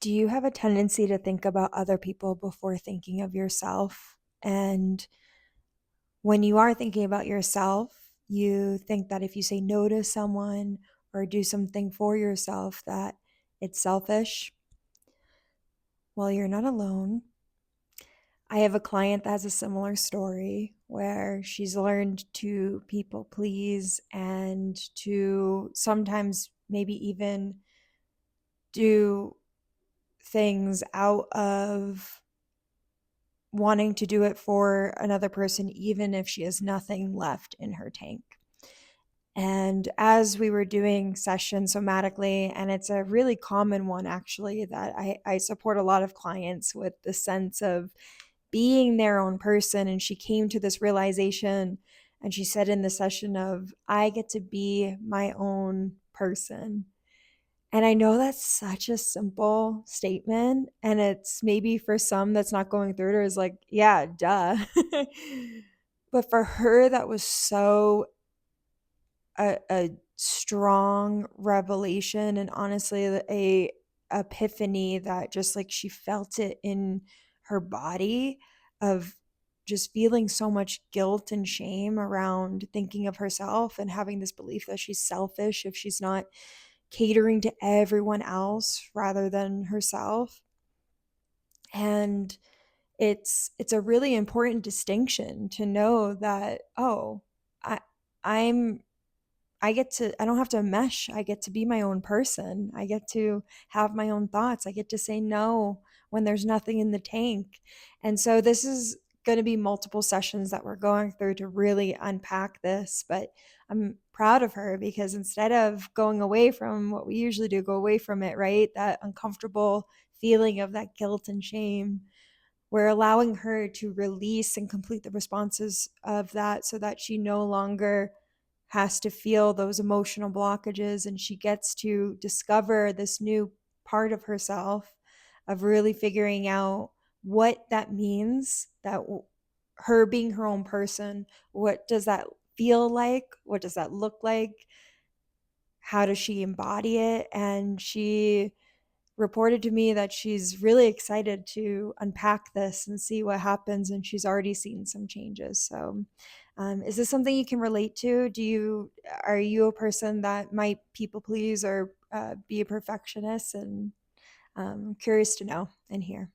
Do you have a tendency to think about other people before thinking of yourself? And when you are thinking about yourself, you think that if you say no to someone or do something for yourself, that it's selfish? Well, you're not alone. I have a client that has a similar story where she's learned to people please and to sometimes maybe even do things out of wanting to do it for another person, even if she has nothing left in her tank. And as we were doing sessions somatically, and it's a really common one actually, that I support a lot of clients with the sense of being their own person. And she came to this realization and she said in the session of, I get to be my own person. And I know that's such a simple statement, and it's maybe for some that's not going through it or is like, yeah, duh. But for her, that was so a strong revelation and honestly a epiphany that just like she felt it in her body of just feeling so much guilt and shame around thinking of herself and having this belief that she's selfish if she's not catering to everyone else rather than herself. And it's a really important distinction to know that, oh, I I'm I don't have to mesh. I get to be my own person. I get to have my own thoughts. I get to say no when there's nothing in the tank. And so this is going to be multiple sessions that we're going through to really unpack this. But I'm proud of her because instead of going away from what we usually do, go away from it, right? That uncomfortable feeling of that guilt and shame, we're allowing her to release and complete the responses of that so that she no longer has to feel those emotional blockages and she gets to discover this new part of herself of really figuring out what that means, that her being her own person, what does that feel like, what does that look like, how does she embody it. And she reported to me that she's really excited to unpack this and see what happens, and she's already seen some changes. So, is this something you can relate to? Are you a person that might people please or be a perfectionist? And I'm curious to know and hear.